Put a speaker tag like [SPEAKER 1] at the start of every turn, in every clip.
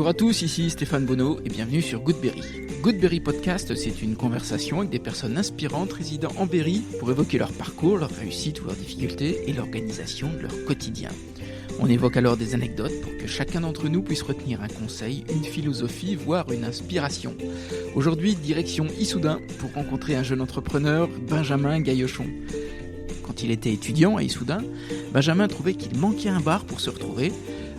[SPEAKER 1] Bonjour à tous, ici Stéphane Bonneau et bienvenue sur Goodberry. Goodberry Podcast, c'est une conversation avec des personnes inspirantes résidant en Berry pour évoquer leur parcours, leur réussite ou leurs difficultés et l'organisation de leur quotidien. On évoque alors des anecdotes pour que chacun d'entre nous puisse retenir un conseil, une philosophie, voire une inspiration. Aujourd'hui, direction Issoudun pour rencontrer un jeune entrepreneur, Benjamin Gaillochon. Quand il était étudiant à Issoudun, Benjamin trouvait qu'il manquait un bar pour se retrouver.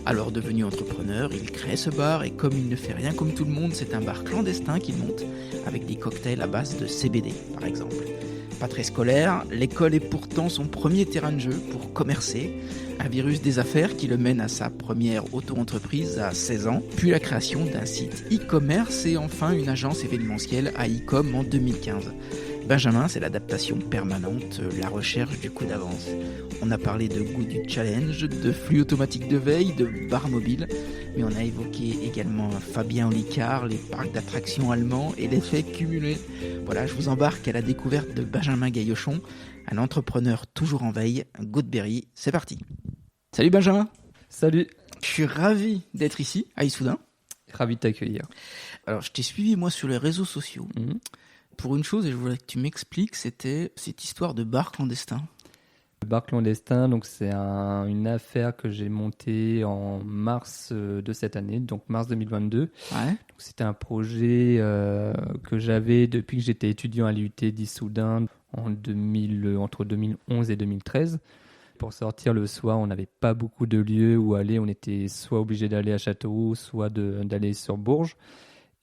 [SPEAKER 1] Alors devenu entrepreneur, il crée ce bar et comme il ne fait rien comme tout le monde, c'est un bar clandestin qu'il monte avec des cocktails à base de CBD par exemple. Pas très scolaire, l'école est pourtant son premier terrain de jeu pour commercer. Un virus des affaires qui le mène à sa première auto-entreprise à 16 ans, puis la création d'un site e-commerce et enfin une agence événementielle à e-com en 2015. Benjamin, c'est l'adaptation permanente, la recherche du coup d'avance. On a parlé de goût du challenge, de flux automatique de veille, de bar mobile, mais on a évoqué également Fabien Olicard, les parcs d'attractions allemands et l'effet cumulé. Voilà, je vous embarque à la découverte de Benjamin Gaillochon, un entrepreneur toujours en veille. Goodberry, c'est parti. Salut Benjamin.
[SPEAKER 2] Salut.
[SPEAKER 1] Je suis ravi d'être ici, à Issoudun.
[SPEAKER 2] Ravi de t'accueillir.
[SPEAKER 1] Alors, je t'ai suivi moi sur les réseaux sociaux. Pour une chose, et je voulais que tu m'expliques, c'était cette histoire de bar clandestin.
[SPEAKER 2] Le bar clandestin, donc c'est une affaire que j'ai montée en mars de cette année, donc mars 2022.
[SPEAKER 1] Ouais.
[SPEAKER 2] Donc, c'était un projet que j'avais depuis que j'étais étudiant à l'IUT d'Issoudun entre 2011 et 2013. Pour sortir le soir, on n'avait pas beaucoup de lieux où aller. On était soit obligé d'aller à Châteauroux, soit d'aller sur Bourges.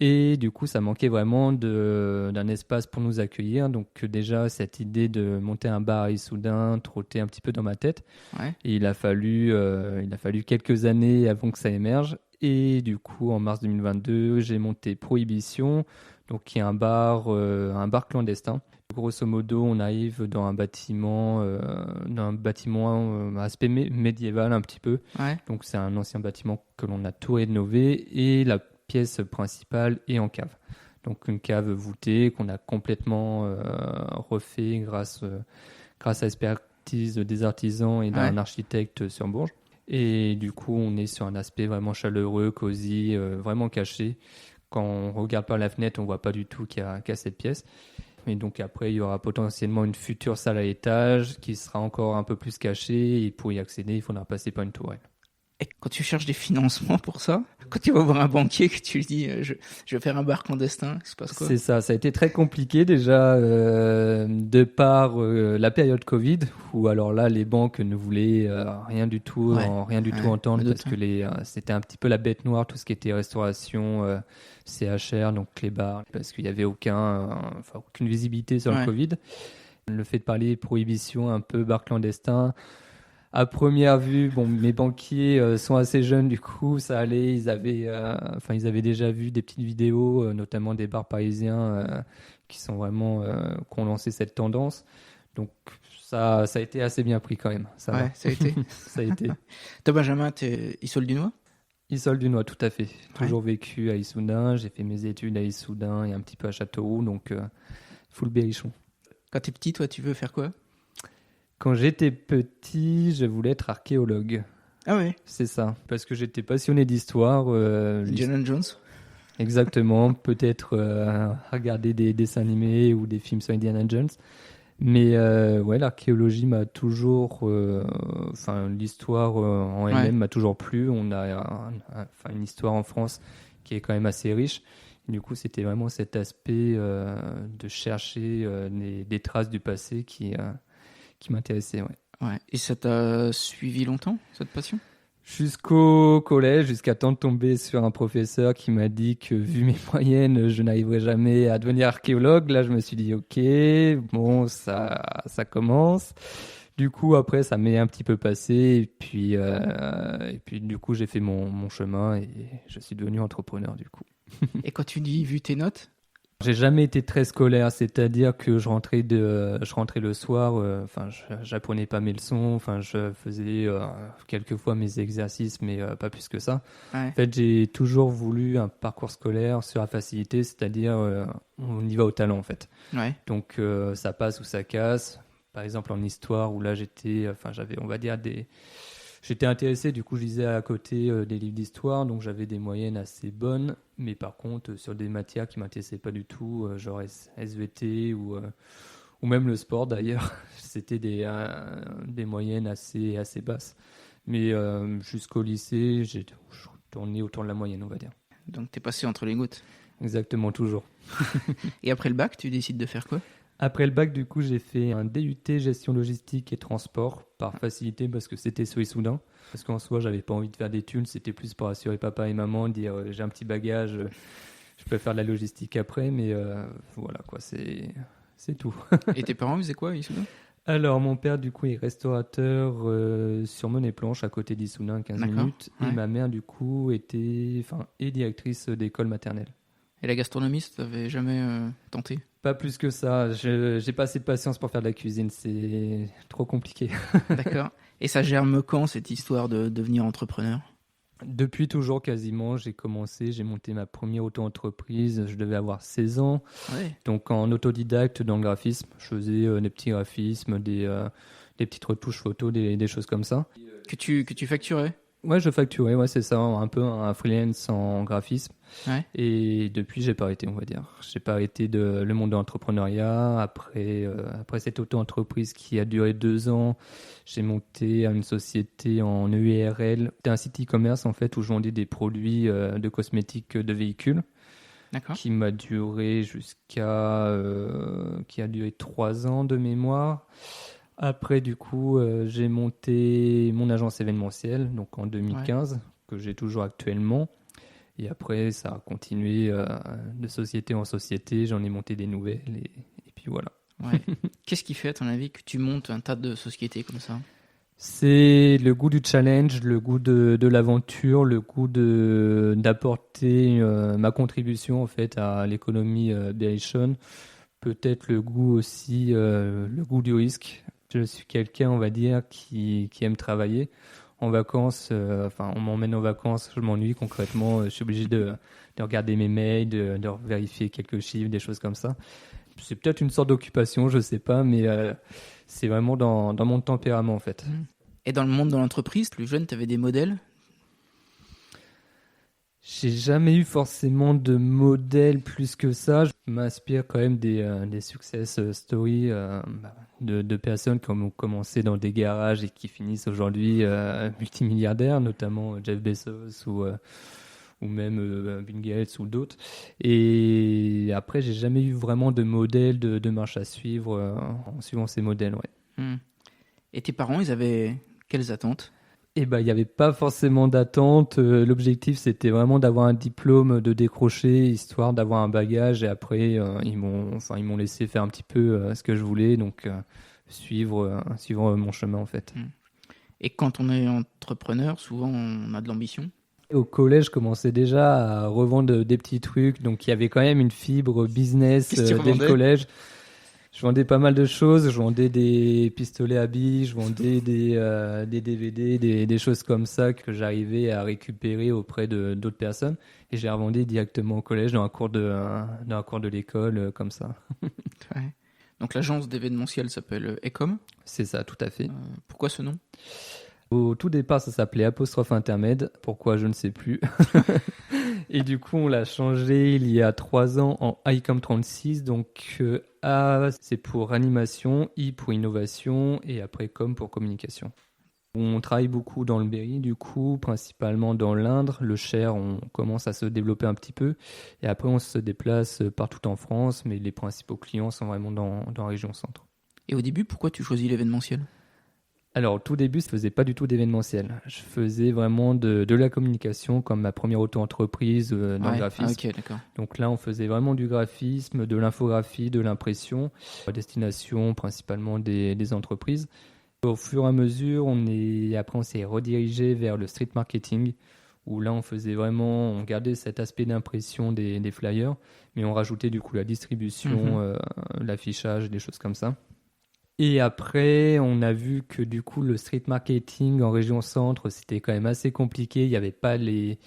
[SPEAKER 2] Et du coup, ça manquait vraiment d'un espace pour nous accueillir. Donc déjà, cette idée de monter un bar à Issoudun trottait un petit peu dans ma tête. Ouais. Et il a fallu quelques années avant que ça émerge. Et du coup, en mars 2022, j'ai monté Prohibition, donc qui est un bar clandestin. Grosso modo, on arrive dans un bâtiment aspect médiéval un petit peu. Ouais. Donc c'est un ancien bâtiment que l'on a tout rénové et la pièce principale est en cave. Donc une cave voûtée qu'on a complètement refait grâce à l'expertise des artisans et d'un architecte sur Bourges. Et du coup, on est sur un aspect vraiment chaleureux, cosy, vraiment caché. Quand on regarde par la fenêtre, on voit pas du tout qu'il y a cette pièce. Et donc après, il y aura potentiellement une future salle à étage qui sera encore un peu plus cachée. Et pour y accéder, il faudra passer par une tourelle.
[SPEAKER 1] Et quand tu cherches des financements pour ça, quand tu vas voir un banquier que tu lui dis je vais faire un bar clandestin, il se passe quoi ?
[SPEAKER 2] C'est ça, ça a été très compliqué déjà de par la période Covid où alors là les banques ne voulaient rien du tout entendre parce que c'était un petit peu la bête noire, tout ce qui était restauration, CHR, donc les bars, parce qu'il n'y avait aucune visibilité sur le Covid. Le fait de parler prohibition, un peu bar clandestin. À première vue, mes banquiers sont assez jeunes, du coup, ça allait. Ils avaient déjà vu des petites vidéos, notamment des bars parisiens qui ont lancé cette tendance. Donc, ça a été assez bien pris quand même.
[SPEAKER 1] Ça a été.
[SPEAKER 2] Ça a été.
[SPEAKER 1] Toi, Benjamin, t'es Issoudun-Dunois ?
[SPEAKER 2] Issoudun-Dunois, tout à fait. Toujours vécu à Issoudun. J'ai fait mes études à Issoudun et un petit peu à Châteauroux, donc full berrichon.
[SPEAKER 1] Quand t'es petit, toi, tu veux faire quoi ?
[SPEAKER 2] Quand j'étais petit, je voulais être archéologue.
[SPEAKER 1] Ah ouais.
[SPEAKER 2] C'est ça, parce que j'étais passionné d'histoire.
[SPEAKER 1] Indiana Jones.
[SPEAKER 2] Exactement, peut-être regarder des dessins animés ou des films sur Indiana Jones. Mais l'archéologie m'a toujours... l'histoire en elle-même m'a toujours plu. On a une histoire en France qui est quand même assez riche. Et du coup, c'était vraiment cet aspect de chercher des traces du passé qui m'intéressait,
[SPEAKER 1] ouais. Et ça t'a suivi longtemps, cette passion ?
[SPEAKER 2] Jusqu'au collège, jusqu'à temps de tomber sur un professeur qui m'a dit que, vu mes moyennes, je n'arriverais jamais à devenir archéologue. Là, je me suis dit, ok, bon, ça commence. Du coup, après, ça m'est un petit peu passé. Et puis du coup, j'ai fait mon chemin et je suis devenu entrepreneur, du coup.
[SPEAKER 1] Et quand tu dis, vu tes notes ?
[SPEAKER 2] J'ai jamais été très scolaire, c'est-à-dire que je rentrais le soir, j'apprenais pas mes leçons, je faisais quelques fois mes exercices, mais pas plus que ça. Ouais. En fait, j'ai toujours voulu un parcours scolaire sur la facilité, c'est-à-dire on y va au talent en fait. Ouais. Donc ça passe ou ça casse. Par exemple en histoire où là j'avais on va dire J'étais intéressé, du coup je lisais à côté des livres d'histoire, donc j'avais des moyennes assez bonnes, mais par contre sur des matières qui m'intéressaient pas du tout, genre SVT ou même le sport d'ailleurs, c'était des moyennes assez basses. Mais jusqu'au lycée, je tournais autour de la moyenne, on va dire.
[SPEAKER 1] Donc t'es passé entre les gouttes.
[SPEAKER 2] Exactement, toujours.
[SPEAKER 1] Et après le bac, tu décides de faire quoi?
[SPEAKER 2] Après le bac, du coup, j'ai fait un DUT gestion logistique et transport par facilité parce que c'était sur Issoudun. Parce qu'en soi, j'avais pas envie de faire des thunes, c'était plus pour assurer papa et maman, dire j'ai un petit bagage, je peux faire de la logistique après, mais voilà quoi, c'est tout.
[SPEAKER 1] Et tes parents faisaient quoi ici?
[SPEAKER 2] Alors, mon père, du coup, est restaurateur sur Monet-Planche, à côté d'Issoudun, 15
[SPEAKER 1] D'accord,
[SPEAKER 2] minutes.
[SPEAKER 1] ouais.
[SPEAKER 2] Et ma mère, du coup, est directrice d'école maternelle.
[SPEAKER 1] Et la gastronomie, ça t'avait jamais tenté?
[SPEAKER 2] Pas plus que ça. J'ai pas assez de patience pour faire de la cuisine. C'est trop compliqué.
[SPEAKER 1] D'accord. Et ça germe quand, cette histoire de devenir entrepreneur?
[SPEAKER 2] Depuis toujours, quasiment, j'ai monté ma première auto-entreprise. Je devais avoir 16 ans.
[SPEAKER 1] Ouais.
[SPEAKER 2] Donc, en autodidacte dans le graphisme, je faisais des petits graphismes, des petites retouches photos, des choses comme ça.
[SPEAKER 1] Que tu facturais?
[SPEAKER 2] Ouais, je facturais, ouais, c'est ça, un peu un freelance en graphisme.
[SPEAKER 1] Ouais.
[SPEAKER 2] Et depuis, j'ai pas arrêté, on va dire. J'ai pas arrêté le monde de l'entrepreneuriat. Après cette auto-entreprise qui a duré 2 ans, j'ai monté une société en EURL. C'était un site e-commerce, en fait, où je vendais des produits de cosmétiques de véhicules.
[SPEAKER 1] D'accord.
[SPEAKER 2] Qui m'a duré qui a duré 3 ans de mémoire. Après, du coup, j'ai monté mon agence événementielle, donc en 2015, que j'ai toujours actuellement. Et après, ça a continué de société en société. J'en ai monté des nouvelles et puis voilà.
[SPEAKER 1] Ouais. Qu'est-ce qui fait, à ton avis, que tu montes un tas de sociétés comme ça?
[SPEAKER 2] C'est le goût du challenge, le goût de l'aventure, le goût d'apporter ma contribution en fait à l'économie berrichonne. Peut-être le goût aussi, le goût du risque. Je suis quelqu'un, on va dire, qui aime travailler. En vacances, on m'emmène en vacances, je m'ennuie concrètement. Je suis obligé de regarder mes mails, de vérifier quelques chiffres, des choses comme ça. C'est peut-être une sorte d'occupation, je sais pas, mais c'est vraiment dans mon tempérament en fait.
[SPEAKER 1] Et dans le monde de l'entreprise, plus jeune, tu avais des modèles?
[SPEAKER 2] J'ai jamais eu forcément de modèle plus que ça. Je m'inspire quand même des success stories de personnes qui ont commencé dans des garages et qui finissent aujourd'hui multimilliardaires, notamment Jeff Bezos ou même Bill Gates ou d'autres. Et après, j'ai jamais eu vraiment de modèle de marche à suivre en suivant ces modèles. Ouais.
[SPEAKER 1] Et tes parents, ils avaient quelles attentes?
[SPEAKER 2] Eh ben, il n'y avait pas forcément d'attente. L'objectif, c'était vraiment d'avoir un diplôme, de décrocher, histoire d'avoir un bagage. Et après, ils m'ont laissé faire un petit peu ce que je voulais, donc suivre mon chemin en fait.
[SPEAKER 1] Et quand on est entrepreneur, souvent on a de l'ambition.
[SPEAKER 2] Au collège, je commençais déjà à revendre des petits trucs, donc il y avait quand même une fibre business dès le collège. Je vendais pas mal de choses, je vendais des pistolets à billes, je vendais des DVD, des choses comme ça que j'arrivais à récupérer auprès d'autres personnes et je les revendais directement au collège dans un cours de l'école comme ça.
[SPEAKER 1] Ouais. Donc l'agence d'événementiel s'appelle Ecom.
[SPEAKER 2] C'est ça, tout à fait.
[SPEAKER 1] Pourquoi ce nom?
[SPEAKER 2] Au tout départ, ça s'appelait Apostrophe Intermède. Pourquoi, je ne sais plus. Et du coup, on l'a changé il y a 3 ans en ICOM 36. Donc, A, c'est pour animation, I pour innovation et après com pour communication. On travaille beaucoup dans le Berry, du coup, principalement dans l'Indre. Le Cher, on commence à se développer un petit peu. Et après, on se déplace partout en France, mais les principaux clients sont vraiment dans la région centre.
[SPEAKER 1] Et au début, pourquoi tu choisis l'événementiel?
[SPEAKER 2] Alors, au tout début, je ne faisais pas du tout d'événementiel. Je faisais vraiment de la communication comme ma première auto-entreprise dans le graphisme.
[SPEAKER 1] Ah, ok, d'accord.
[SPEAKER 2] Donc là, on faisait vraiment du graphisme, de l'infographie, de l'impression, à destination principalement des entreprises. Au fur et à mesure, après, on s'est redirigé vers le street marketing, où là, on gardait cet aspect d'impression des flyers, mais on rajoutait du coup la distribution, l'affichage, des choses comme ça. Et après, on a vu que du coup, le street marketing en région centre, c'était quand même assez compliqué. Il n'y avait pas les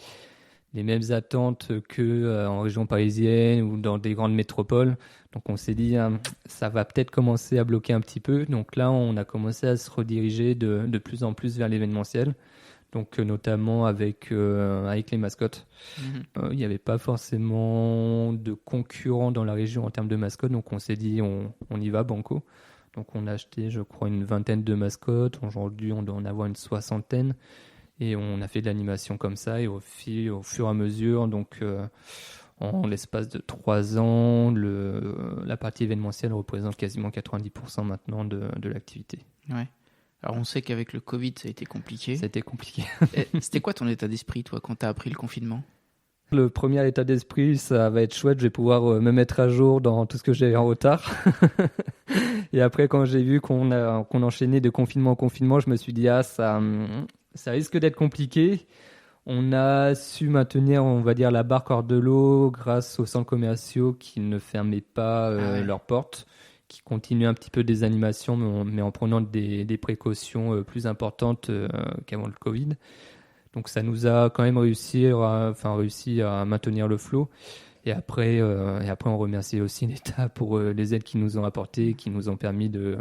[SPEAKER 2] les mêmes attentes que en région parisienne ou dans des grandes métropoles. Donc on s'est dit, ça va peut-être commencer à bloquer un petit peu. Donc là, on a commencé à se rediriger de plus en plus vers l'événementiel. Donc notamment avec les mascottes. Il n'y avait pas forcément de concurrents dans la région en termes de mascottes. Donc on s'est dit, on y va, banco. Donc on a acheté, je crois, une vingtaine de mascottes. Aujourd'hui, on doit en avoir une 60aine. Et on a fait de l'animation comme ça. Et au fur et à mesure, donc en l'espace de 3 ans, la partie événementielle représente quasiment 90% maintenant de l'activité.
[SPEAKER 1] Ouais. Alors on sait qu'avec le Covid, ça a été compliqué.
[SPEAKER 2] Ça a été compliqué.
[SPEAKER 1] C'était quoi ton état d'esprit, toi, quand tu as appris le confinement ?
[SPEAKER 2] Le premier état d'esprit, ça va être chouette. Je vais pouvoir me mettre à jour dans tout ce que j'ai en retard. Et après, quand j'ai vu qu'on enchaînait de confinement en confinement, je me suis dit, ça risque d'être compliqué. On a su maintenir, on va dire, la barque hors de l'eau grâce aux centres commerciaux qui ne fermaient pas leurs portes, qui continuaient un petit peu des animations, mais en prenant des précautions plus importantes qu'avant le Covid. Donc ça nous a quand même réussi à maintenir le flot. Et après, on remercie aussi l'État pour les aides qu'ils nous ont apportées, qui nous ont permis de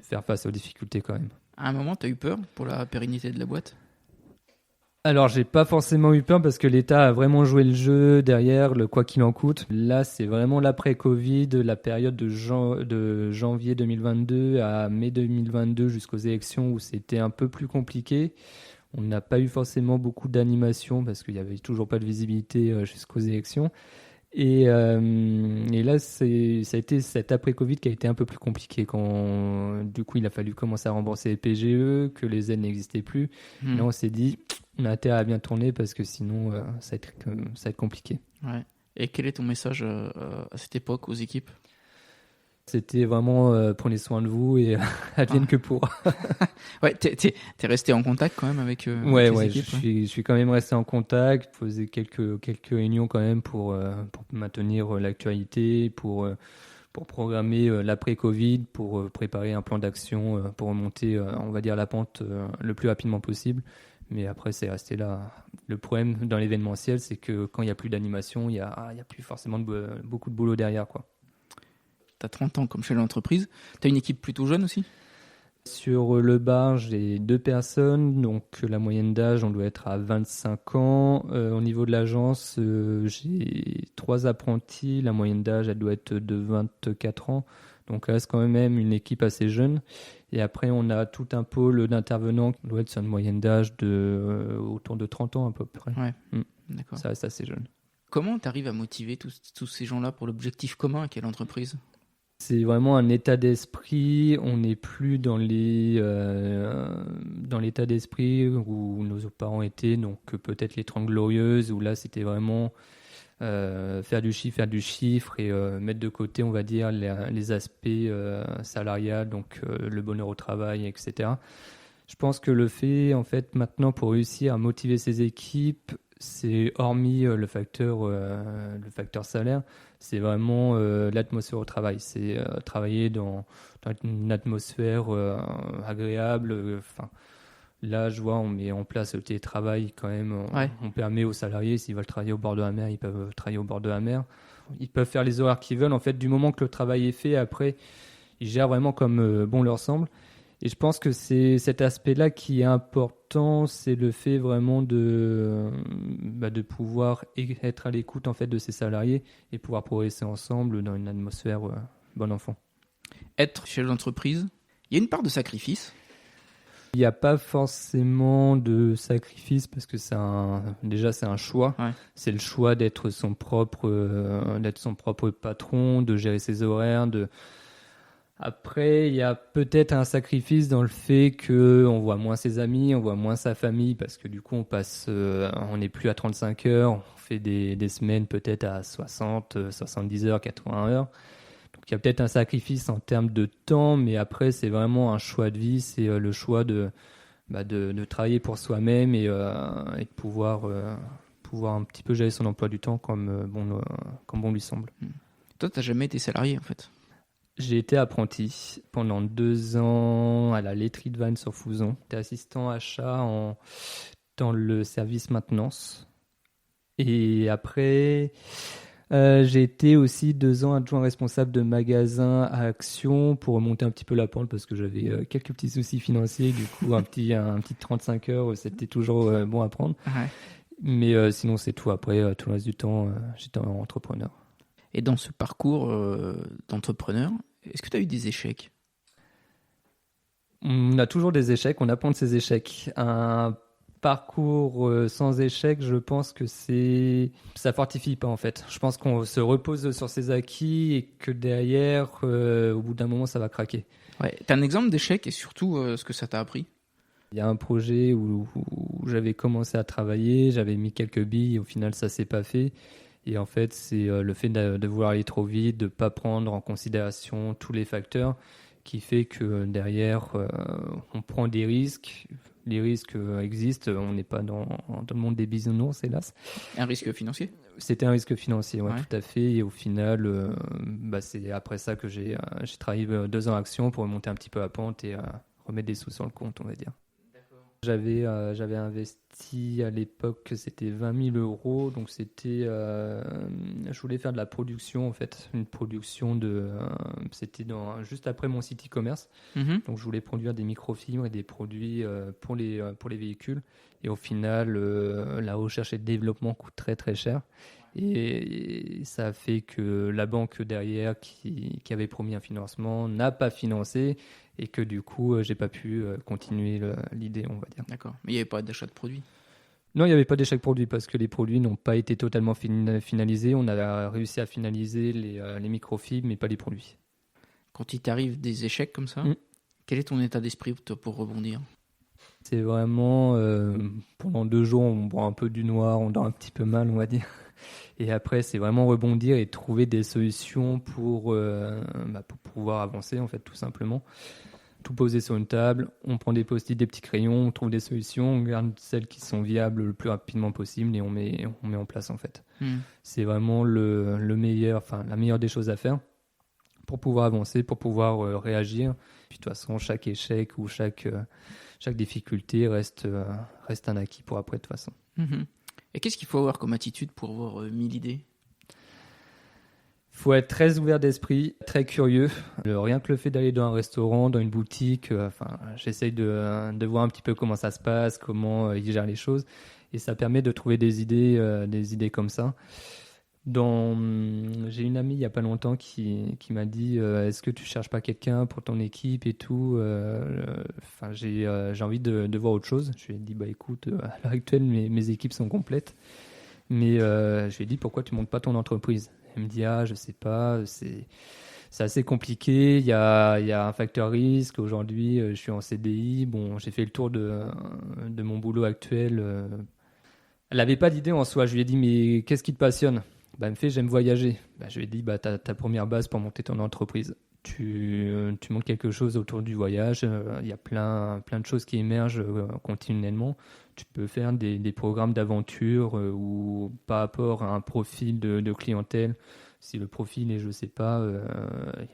[SPEAKER 2] faire face aux difficultés quand même.
[SPEAKER 1] À un moment, tu as eu peur pour la pérennité de la boîte ?
[SPEAKER 2] Alors, j'ai pas forcément eu peur parce que l'État a vraiment joué le jeu derrière, le quoi qu'il en coûte. Là, c'est vraiment l'après-Covid, la période de janvier 2022 à mai 2022 jusqu'aux élections où c'était un peu plus compliqué. On n'a pas eu forcément beaucoup d'animation parce qu'il n'y avait toujours pas de visibilité jusqu'aux élections. Et là, ça a été cet après-Covid qui a été un peu plus compliqué quand, du coup, il a fallu commencer à rembourser les PGE, que les aides n'existaient plus. Là, on s'est dit, on a intérêt à bien tourner parce que sinon, ça va être compliqué.
[SPEAKER 1] Ouais. Et quel est ton message à cette époque aux équipes ?
[SPEAKER 2] C'était vraiment prenez soin de vous et advienne que pourra.
[SPEAKER 1] Ouais, t'es resté en contact quand même avec tes équipes.
[SPEAKER 2] Je suis quand même resté en contact, faisais quelques réunions quand même pour maintenir l'actualité, pour programmer l'après-Covid, pour préparer un plan d'action pour remonter, on va dire, la pente le plus rapidement possible. Mais après, c'est resté là. Le problème dans l'événementiel, c'est que quand il n'y a plus d'animation, il y a plus forcément beaucoup de boulot derrière, quoi.
[SPEAKER 1] Tu as 30 ans comme chef d'entreprise. Tu as une équipe plutôt jeune aussi ?
[SPEAKER 2] Sur le bar, j'ai 2 personnes. Donc la moyenne d'âge, on doit être à 25 ans. Au niveau de l'agence, j'ai 3 apprentis. La moyenne d'âge, elle doit être de 24 ans. Donc elle reste quand même une équipe assez jeune. Et après, on a tout un pôle d'intervenants qui doit être sur une moyenne d'âge autour de 30 ans à peu près.
[SPEAKER 1] Ouais, d'accord.
[SPEAKER 2] Ça reste assez jeune.
[SPEAKER 1] Comment tu arrives à motiver tous ces gens-là pour l'objectif commun qu'est l'entreprise ?
[SPEAKER 2] C'est vraiment un état d'esprit. On n'est plus dans l'état d'esprit où nos parents étaient, donc peut-être les 30 Glorieuses, où là c'était vraiment faire du chiffre et mettre de côté, on va dire, les aspects salariales, donc le bonheur au travail, etc. Je pense que le fait, en fait, maintenant, pour réussir à motiver ses équipes, c'est hormis le facteur salaire, c'est vraiment l'atmosphère au travail. C'est travailler dans une atmosphère agréable. Là, je vois, on met en place le télétravail quand même. On permet aux salariés, s'ils veulent travailler au bord de la mer, ils peuvent travailler au bord de la mer. Ils peuvent faire les horaires qu'ils veulent. En fait, du moment que le travail est fait, après, ils gèrent vraiment comme bon leur semble. Et je pense que c'est cet aspect-là qui est important, c'est le fait vraiment de pouvoir être à l'écoute en fait de ses salariés et pouvoir progresser ensemble dans une atmosphère bon enfant.
[SPEAKER 1] Être chef d'entreprise, il y a une part de sacrifice.
[SPEAKER 2] Il n'y a pas forcément de sacrifice parce que c'est un choix.
[SPEAKER 1] Ouais.
[SPEAKER 2] C'est le choix d'être son propre patron, de gérer ses horaires, Après, il y a peut-être un sacrifice dans le fait qu'on voit moins ses amis, on voit moins sa famille, parce que du coup, on n'est plus à 35 heures, on fait des semaines peut-être à 60, 70 heures, 80 heures. Donc, il y a peut-être un sacrifice en termes de temps, mais après, c'est vraiment un choix de vie, c'est le choix de travailler pour soi-même et de pouvoir un petit peu gérer son emploi du temps comme bon lui semble.
[SPEAKER 1] Toi, tu n'as jamais été salarié, en fait.
[SPEAKER 2] J'ai été apprenti pendant 2 ans à la laiterie de Vannes sur Fouzon. J'étais assistant achat dans le service maintenance. Et après, j'ai été aussi 2 ans adjoint responsable de magasin à Action pour remonter un petit peu la pente parce que j'avais quelques petits soucis financiers. Du coup, un petit 35 heures, c'était toujours bon à prendre.
[SPEAKER 1] Ouais.
[SPEAKER 2] Mais sinon, c'est tout. Après, tout le reste du temps, j'étais entrepreneur.
[SPEAKER 1] Et dans ce parcours d'entrepreneur, est-ce que tu as eu des échecs ?
[SPEAKER 2] On a toujours des échecs, on apprend de ces échecs. Un parcours sans échec, je pense que ça fortifie pas en fait. Je pense qu'on se repose sur ses acquis et que derrière, au bout d'un moment, ça va craquer.
[SPEAKER 1] Ouais. T'as un exemple d'échec et surtout ce que ça t'a appris ?
[SPEAKER 2] Il y a un projet où j'avais commencé à travailler, j'avais mis quelques billes, au final ça s'est pas fait. Et en fait, c'est le fait de vouloir aller trop vite, de ne pas prendre en considération tous les facteurs qui fait que derrière, on prend des risques. Les risques existent, on n'est pas dans le monde des bisounours, hélas.
[SPEAKER 1] Un risque financier ?
[SPEAKER 2] C'était un risque financier, ouais,
[SPEAKER 1] Ouais.
[SPEAKER 2] tout à fait. Et au final, c'est après ça que j'ai travaillé 2 ans à Action pour remonter un petit peu à pente et remettre des sous sur le compte, on va dire. J'avais investi à l'époque, c'était 20 000 euros. Donc, je voulais faire de la production, en fait. Une production c'était juste après mon site e-commerce.
[SPEAKER 1] Mhm.
[SPEAKER 2] Donc, je voulais produire des microfibres et des produits pour les véhicules. Et au final, la recherche et le développement coûtent très, très cher. Et ça a fait que la banque derrière, qui avait promis un financement, n'a pas financé. Et que du coup, j'ai pas pu continuer l'idée, on va dire.
[SPEAKER 1] D'accord. Mais il n'y avait pas d'achat de produits ?
[SPEAKER 2] Non, il n'y avait pas d'échec produit parce que les produits n'ont pas été totalement finalisés. On a réussi à finaliser les microfibres, mais pas les produits.
[SPEAKER 1] Quand il t'arrive des échecs comme ça, quel est ton état d'esprit pour rebondir ?
[SPEAKER 2] C'est vraiment, pendant 2 jours, on boit un peu du noir, on dort un petit peu mal, on va dire. Et après, c'est vraiment rebondir et trouver des solutions pour pouvoir avancer, en fait, tout simplement. Tout poser sur une table, on prend des post-it, des petits crayons, on trouve des solutions, on garde celles qui sont viables le plus rapidement possible et on met en place, en fait. C'est vraiment la meilleure des choses à faire pour pouvoir avancer, pour pouvoir réagir. Puis de toute façon, chaque échec ou chaque difficulté reste un acquis pour après, de toute façon.
[SPEAKER 1] Et qu'est-ce qu'il faut avoir comme attitude pour avoir 1000 idées ?
[SPEAKER 2] Il faut être très ouvert d'esprit, très curieux. Rien que le fait d'aller dans un restaurant, dans une boutique, j'essaye de voir un petit peu comment ça se passe, comment ils gèrent les choses. Et ça permet de trouver des idées comme ça. J'ai une amie il n'y a pas longtemps qui m'a dit est-ce que tu ne cherches pas quelqu'un pour ton équipe et tout j'ai envie de voir autre chose. Je lui ai dit écoute, à l'heure actuelle, mes équipes sont complètes. Mais je lui ai dit pourquoi tu ne montes pas ton entreprise ? Elle me dit je sais pas, c'est assez compliqué, il y a un facteur risque. Aujourd'hui, je suis en CDI, bon, j'ai fait le tour de mon boulot actuel. Elle n'avait pas d'idée en soi. Je lui ai dit mais qu'est-ce qui te passionne ? Elle me fait j'aime voyager. Je lui ai dit ta première base pour monter ton entreprise. Tu montes quelque chose autour du voyage, il y a plein de choses qui émergent continuellement. Tu peux faire des programmes d'aventure ou par rapport à un profil de clientèle. Si le profil est, je sais pas,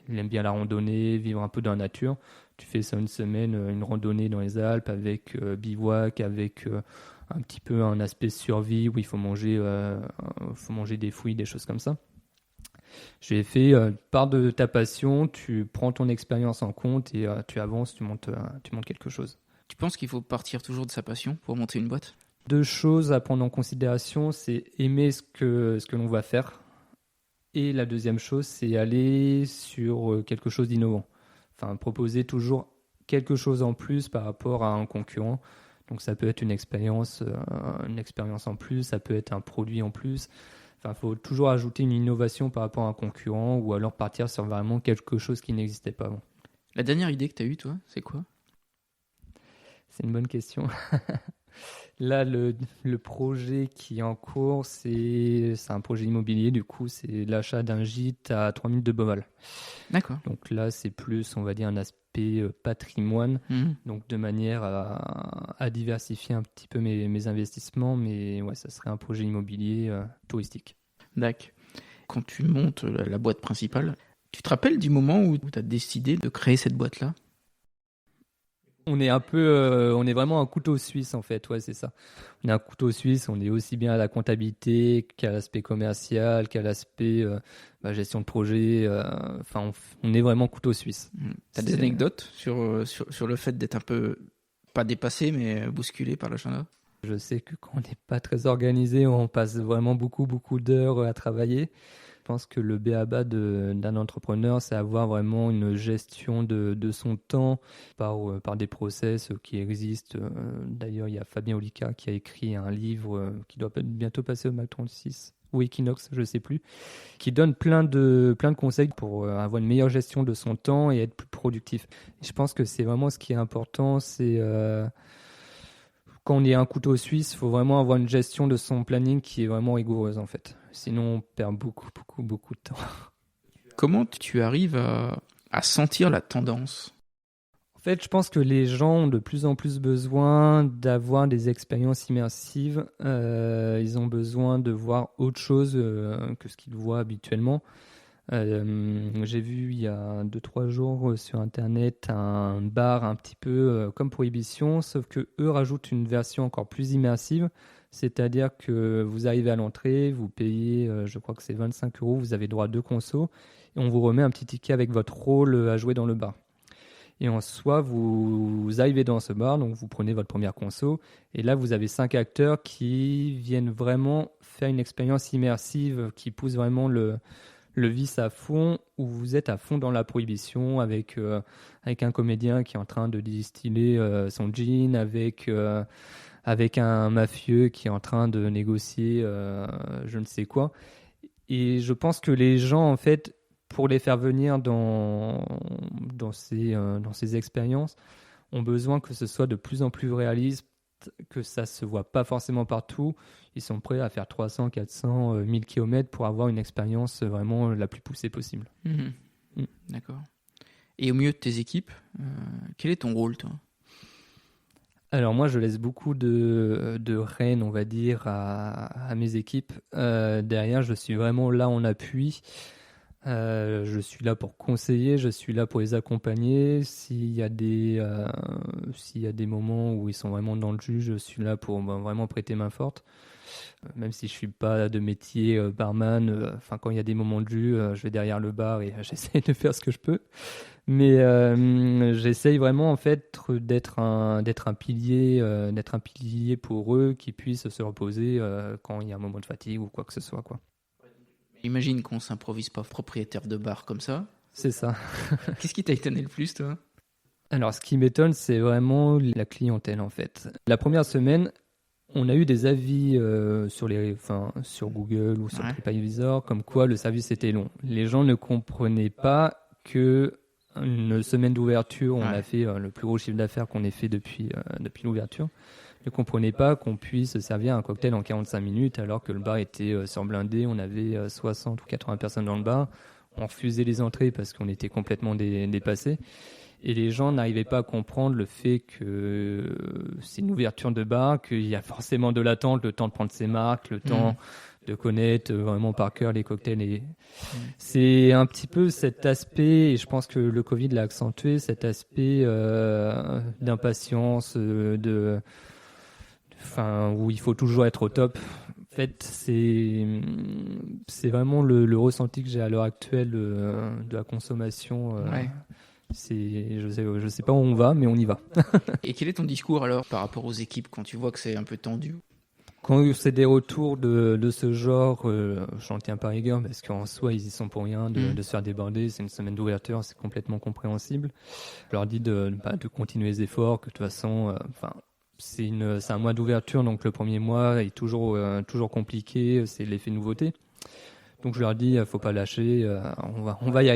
[SPEAKER 2] il aime bien la randonnée, vivre un peu dans la nature, tu fais ça une semaine, une randonnée dans les Alpes avec bivouac, avec un petit peu un aspect survie où il faut manger des fruits, des choses comme ça. J'ai fait part de ta passion, tu prends ton expérience en compte et tu avances, tu montes quelque chose.
[SPEAKER 1] Tu penses qu'il faut partir toujours de sa passion pour monter une boîte ?
[SPEAKER 2] 2 choses à prendre en considération, c'est aimer ce que l'on va faire. Et la deuxième chose, c'est aller sur quelque chose d'innovant. Proposer toujours quelque chose en plus par rapport à un concurrent. Donc ça peut être une expérience en plus, ça peut être un produit en plus. Il faut toujours ajouter une innovation par rapport à un concurrent ou alors partir sur vraiment quelque chose qui n'existait pas avant.
[SPEAKER 1] La dernière idée que tu as eue, toi, c'est quoi ?
[SPEAKER 2] C'est une bonne question. Là, le projet qui est en cours, c'est un projet immobilier. Du coup, c'est l'achat d'un gîte à 3 minutes de Beauval.
[SPEAKER 1] D'accord.
[SPEAKER 2] Donc là, c'est plus, on va dire, un aspect patrimoine. Donc de manière à diversifier un petit peu mes investissements. Mais ouais, ça serait un projet immobilier touristique.
[SPEAKER 1] D'accord. Quand tu montes la boîte principale, tu te rappelles du moment où tu as décidé de créer cette boîte-là ?
[SPEAKER 2] On est on est vraiment un couteau suisse en fait, ouais, c'est ça. On est un couteau suisse, on est aussi bien à la comptabilité qu'à l'aspect commercial, qu'à l'aspect gestion de projet. On est vraiment couteau suisse.
[SPEAKER 1] T'as des anecdotes sur le fait d'être un peu, pas dépassé, mais bousculé par l'agenda?
[SPEAKER 2] Je sais que quand on n'est pas très organisé, on passe vraiment beaucoup d'heures à travailler. Je pense que le b.a.-ba d'un entrepreneur, c'est avoir vraiment une gestion de son temps par des process qui existent. D'ailleurs, il y a Fabien Olicard qui a écrit un livre qui doit bientôt passer au Mac 36 ou Equinox, je ne sais plus, qui donne plein de conseils pour avoir une meilleure gestion de son temps et être plus productif. Et je pense que c'est vraiment ce qui est important, c'est... quand on est un couteau suisse, il faut vraiment avoir une gestion de son planning qui est vraiment rigoureuse en fait. Sinon, on perd beaucoup de temps.
[SPEAKER 1] Comment tu arrives à sentir la tendance?
[SPEAKER 2] En fait, je pense que les gens ont de plus en plus besoin d'avoir des expériences immersives. Ils ont besoin de voir autre chose que ce qu'ils voient habituellement. J'ai vu il y a 2-3 jours sur internet un bar un petit peu comme Prohibition, sauf que eux rajoutent une version encore plus immersive, c'est-à-dire que vous arrivez à l'entrée, vous payez, je crois que c'est 25 €, vous avez droit à 2 consos, et on vous remet un petit ticket avec votre rôle à jouer dans le bar. Et en soi, vous arrivez dans ce bar, donc vous prenez votre première conso, et là vous avez 5 acteurs qui viennent vraiment faire une expérience immersive qui pousse vraiment le vice à fond, où vous êtes à fond dans la prohibition avec un comédien qui est en train de distiller son gin, avec un mafieux qui est en train de négocier je ne sais quoi. Et je pense que les gens, en fait, pour les faire venir dans ces expériences, ont besoin que ce soit de plus en plus réaliste, que ça se voit pas forcément partout. Ils sont prêts à faire 300, 400, 1000 km pour avoir une expérience vraiment la plus poussée possible.
[SPEAKER 1] D'accord. Et au milieu de tes équipes, quel est ton rôle, toi?
[SPEAKER 2] Alors moi, je laisse beaucoup de rênes, on va dire, à mes équipes. Derrière, je suis vraiment là en appui. Je suis là pour conseiller, je suis là pour les accompagner. S'il y a des moments où ils sont vraiment dans le jus, je suis là pour vraiment prêter main forte. Même si je suis pas de métier barman, quand il y a des moments de jus, je vais derrière le bar et j'essaie de faire ce que je peux. Mais j'essaye vraiment en fait d'être un pilier pour eux, qui puissent se reposer quand il y a un moment de fatigue ou quoi que ce soit, quoi.
[SPEAKER 1] Imagine qu'on s'improvise pas propriétaire de bar comme ça.
[SPEAKER 2] C'est ça.
[SPEAKER 1] Qu'est-ce qui t'a étonné le plus, toi?
[SPEAKER 2] Alors, ce qui m'étonne, c'est vraiment la clientèle, en fait. La première semaine, on a eu des avis sur Google ou sur TripAdvisor, comme quoi le service était long. Les gens ne comprenaient pas que une semaine d'ouverture, on a fait le plus gros chiffre d'affaires qu'on ait fait depuis l'ouverture. Ne comprenaient pas qu'on puisse servir un cocktail en 45 minutes alors que le bar était surblindé. On avait 60 ou 80 personnes dans le bar. On refusait les entrées parce qu'on était complètement dépassés. Et les gens n'arrivaient pas à comprendre le fait que c'est une ouverture de bar, qu'il y a forcément de l'attente, le temps de prendre ses marques, le temps de connaître vraiment par cœur les cocktails. C'est un petit peu cet aspect, et je pense que le Covid l'a accentué, cet aspect d'impatience, où il faut toujours être au top. En fait, c'est vraiment le ressenti que j'ai à l'heure actuelle de la consommation. Je sais pas où on va, mais on y va.
[SPEAKER 1] Et quel est ton discours alors par rapport aux équipes quand tu vois que c'est un peu tendu?
[SPEAKER 2] Quand c'est des retours de ce genre, j'en tiens pas rigueur parce qu'en soi ils y sont pour rien de se faire déborder. C'est une semaine d'ouverture, c'est complètement compréhensible. Je leur dis de continuer les efforts, que de toute façon, c'est un mois d'ouverture, donc le premier mois est toujours compliqué, c'est l'effet nouveauté. Donc je leur dis, faut pas lâcher, on va y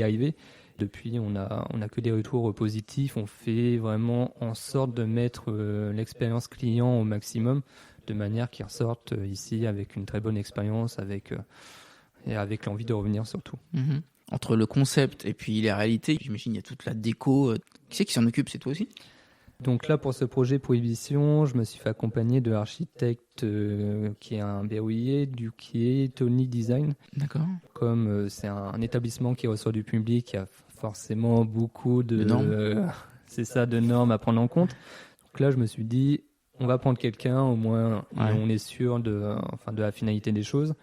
[SPEAKER 2] arriver. Depuis, on a que des retours positifs. On fait vraiment en sorte de mettre l'expérience client au maximum, de manière qu'ils ressortent ici avec une très bonne expérience, et avec l'envie de revenir surtout.
[SPEAKER 1] Entre le concept et puis la réalité, j'imagine il y a toute la déco. Qui c'est qui s'en occupe? C'est toi aussi?
[SPEAKER 2] Donc là, pour ce projet Prohibition, je me suis fait accompagner de l'architecte qui est un verrouillé, qui est Tony Design.
[SPEAKER 1] D'accord.
[SPEAKER 2] Comme c'est un établissement qui reçoit du public, il y a forcément beaucoup de c'est ça de normes à prendre en compte. Donc là, je me suis dit, on va prendre quelqu'un, au moins on est sûr de la finalité des choses,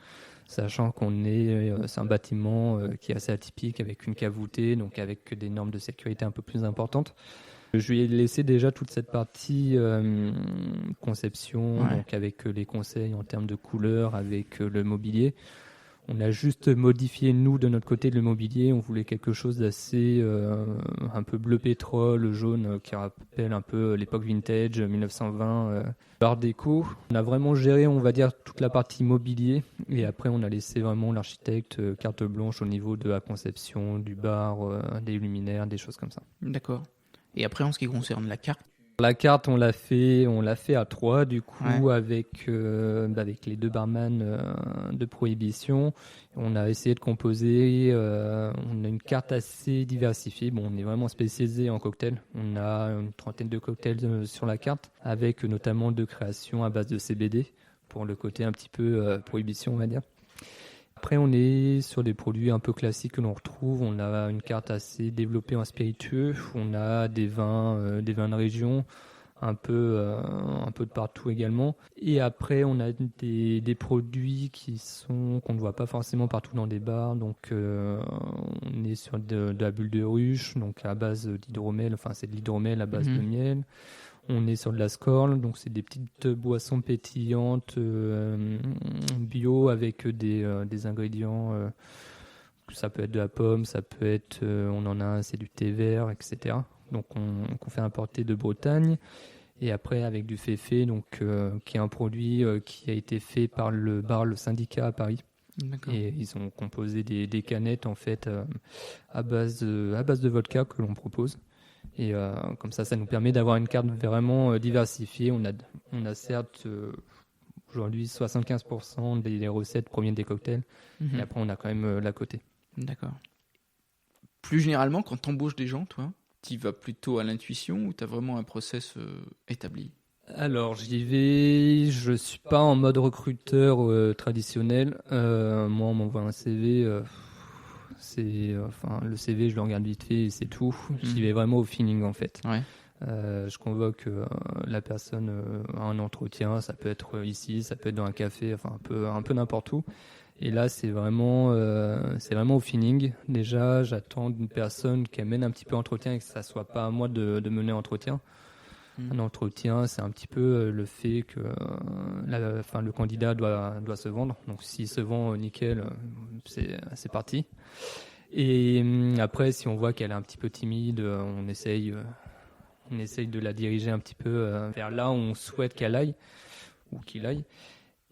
[SPEAKER 2] sachant c'est un bâtiment qui est assez atypique avec une cave voûtée, donc avec des normes de sécurité un peu plus importantes. Je lui ai laissé déjà toute cette partie conception, donc avec les conseils en termes de couleurs, avec le mobilier. On a juste modifié, nous, de notre côté, le mobilier. On voulait quelque chose d'assez un peu bleu pétrole, jaune, qui rappelle un peu l'époque vintage, 1920, art déco. On a vraiment géré, on va dire, toute la partie mobilier. Et après, on a laissé vraiment l'architecte carte blanche au niveau de la conception, du bar, des luminaires, des choses comme ça.
[SPEAKER 1] D'accord. Et après, en ce qui concerne la carte,
[SPEAKER 2] la carte, on l'a fait à 3, du coup, avec les 2 barman de Prohibition. On a essayé de composer, on a une carte assez diversifiée. Bon, on est vraiment spécialisé en cocktails. On a une 30aine de cocktails sur la carte, avec notamment 2 créations à base de CBD, pour le côté un petit peu Prohibition, on va dire. Après, on est sur des produits un peu classiques que l'on retrouve. On a une carte assez développée en spiritueux. On a des vins de région, un peu de partout également. Et après, on a des produits qu'on ne voit pas forcément partout dans des bars. Donc, on est sur de la bulle de ruche, donc à base d'hydromel. Enfin, c'est de l'hydromel à base de miel. On est sur de la scorle, donc c'est des petites boissons pétillantes bio avec des ingrédients. Ça peut être de la pomme, ça peut être, on en a, c'est du thé vert, etc. Donc qu'on fait importer de Bretagne. Et après avec du féfé, donc qui est un produit qui a été fait par le bar Le Syndicat à Paris. D'accord. Et ils ont composé des canettes en fait à base de vodka que l'on propose. Et comme ça nous permet d'avoir une carte vraiment diversifiée. On a certes aujourd'hui 75% des recettes proviennent des cocktails, et après on a quand même la côté.
[SPEAKER 1] D'accord. Plus généralement, quand tu embauches des gens, toi, tu vas plutôt à l'intuition ou tu as vraiment un process établi ?
[SPEAKER 2] Alors j'y vais, je suis pas en mode recruteur traditionnel. Moi on m'envoie un CV. Le CV, je le regarde vite fait et c'est tout. J'y vais vraiment au feeling en fait. Ouais. Je convoque la personne à un entretien, ça peut être ici, ça peut être dans un café, enfin un peu n'importe où. Et là, c'est vraiment au feeling. Déjà, j'attends d'une personne qui amène un petit peu entretien et que ça soit pas à moi de mener entretien. Un entretien, c'est un petit peu le fait que le candidat doit se vendre. Donc, s'il se vend, nickel, c'est parti. Et après, si on voit qu'elle est un petit peu timide, on essaye de la diriger un petit peu vers là où on souhaite qu'elle aille ou qu'il aille.